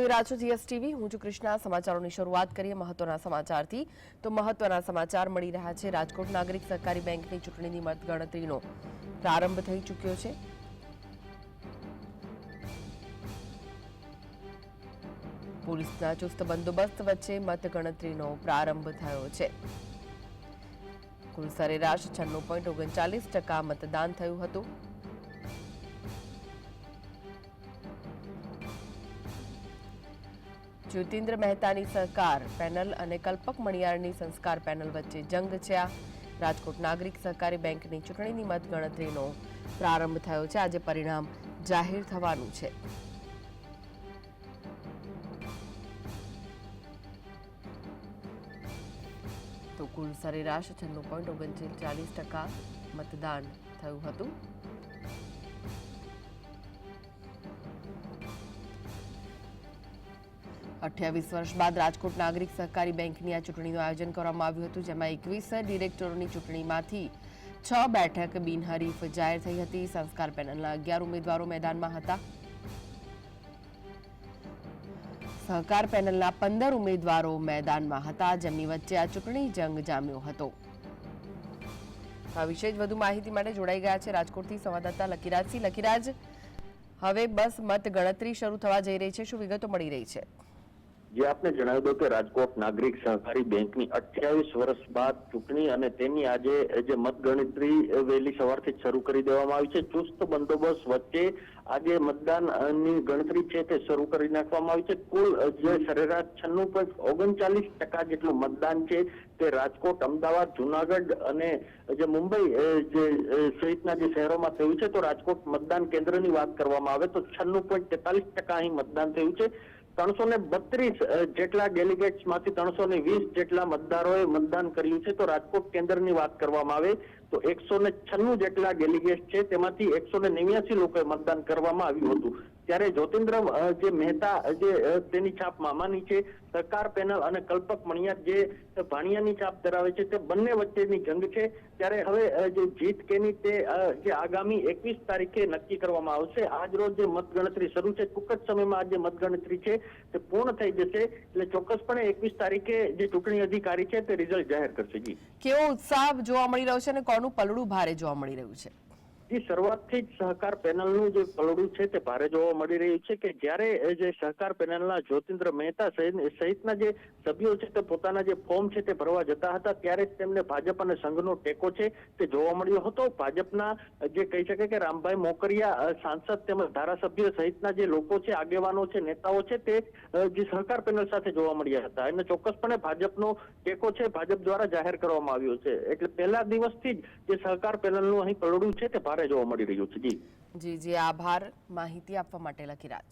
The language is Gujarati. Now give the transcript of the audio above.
રાજુ જીએસટીવી હું છું કૃષ્ણા। સમાચારોની શરૂઆત કરીએ મહત્વના સમાચારથી। તો મહત્વના સમાચાર મળી રહ્યા છે। રાજકોટ નાગરિક સહકારી બેંકની ચૂંટણીની મતગણતરીનો પ્રારંભ થઈ ચૂક્યો છે। પોલીસના ચુસ્ત બંદોબસ્ત વચ્ચે મતગણતરીનો પ્રારંભ થયો છે। કુલ સરેરાશ 96.39% મતદાન થયું હતું। જ્યોતિન્દ્ર મહેતાની સહકાર પેનલ અને કલ્પક મણિયારની સંસ્કાર પેનલ વચ્ચે જંગ છે। આ રાજકોટ નાગરિક સહકારી બેંકની ચૂંટણીની મતગણતરીનો પ્રારંભ થયો છે। આજે પરિણામ જાહેર થવાનું છે। તો કુલ સરેરાશ 96.39% મતદાન થયું હતું। अठावीस वर्ष बाद राजकोट नागरिक सहकारी बेंकनी आ चूंटणीनुं आयोजन करवामां आव्युं हतुं, जेमां 21 डिरेक्टरोनी चूंटणीमांथी 6 बेठक बिनहरीफ जाहेर थई हती। संस्कार पेनलना 11 उमेदवारो मैदानमां हता। सहकार पेनलना 15 उमेदवारो मैदानमां हता, जेमनी वच्चे आ चूंटणी जंग जाम्यो हतो। आ विषय વધુ માહિતી માટે જોડાઈ ગયા છે રાજકોટથી સંવાદદાતા લકીરાજસિંહ। લકીરાજ, હવે બસ મત ગણતરી શરૂ થવા જઈ રહી છે, શું વિગતો મળી રહી છે? જે આપને જણાવી દો કે રાજકોટ નાગરિક સહકારી બેંકની 28 વર્ષ બાદ ચૂંટણી અને તેની આજે જે મતગણતરી વહેલી સવારથી શરૂ કરી દેવામાં આવી છે। ચુસ્ત બંદોબસ્ત વચ્ચે આજે મતદાનની ગણતરી છે તે શરૂ કરી નાખવામાં આવી છે। કુલ જે સરેરાશ 96.39% જેટલું મતદાન છે તે રાજકોટ, અમદાવાદ, જુનાગઢ અને જે મુંબઈ જે સહિતના જે શહેરોમાં થયું છે। તો રાજકોટ મતદાન કેન્દ્રની વાત કરવામાં આવે તો 96.43% અહીં મતદાન થયું છે। 332 જેટલા ડેલિગેટ્સ માંથી 320 જેટલા મતદારોએ મતદાન કર્યું છે। તો રાજકોટ કેન્દ્રની વાત કરવામાં આવે તો 196 જેટલા ડેલિગેટ્સ છે તેમાંથી 189 લોકોએ મતદાન કરવામાં આવ્યું હતું। ત્યારે જ્યોતિન્દ્ર જે મહેતા જે તેની છાપ મામાની છે, સહકાર પેનલ અને કલ્પક મણિયાર જે ભાણિયાની છાપ ધરાવે છે, તે બંને વચ્ચેની જંગ છે। ત્યારે હવે જે જીત કેની તે જે આગામી 21 તારીખે નક્કી કરવામાં આવશે। આજ રોજ જે મતગણતરી શરૂ છે, ટૂંક જ સમયમાં આ જે મતગણતરી છે તે પૂર્ણ થઈ જશે, એટલે ચોક્કસપણે 21 તારીખે જે ચૂંટણી અધિકારી છે તે રિઝલ્ટ જાહેર કરશે। જી, કેવો ઉત્સાહ જોવા મળી રહ્યો છે અને કોનું પલડું ભારે જોવા મળી રહ્યું છે? શરૂઆતથી જ સહકાર પેનલનું જે પલડું છે તે ભારે જોવા મળી રહ્યું છે કે જ્યારે જે સહકાર પેનલના જ્યોતિન્દ્ર મહેતા સહિતના જે સભ્યો છે તે પોતાના જે ફોર્મ છે તે ભરવા જતા હતા, ત્યારે જ તેમને ભાજપ અને સંઘનો ટેકો છે તે જોવા મળ્યો હતો। ભાજપના જે કહી શકે કે રામભાઈ મોકરિયા સાંસદ તેમજ ધારાસભ્ય સહિતના જે લોકો છે, આગેવાનો છે, નેતાઓ છે, તે જે સહકાર પેનલ સાથે જોવા મળ્યા હતા અને ચોક્કસપણે ભાજપનો ટેકો છે ભાજપ દ્વારા જાહેર કરવામાં આવ્યો છે। એટલે પહેલા દિવસથી જ જે સહકાર પેનલનું અહીં પલડું છે તે ભારે જોવા મળી રહ્યું છે। જી જી, આભાર માહિતી આપવા માટે લકીરાજ।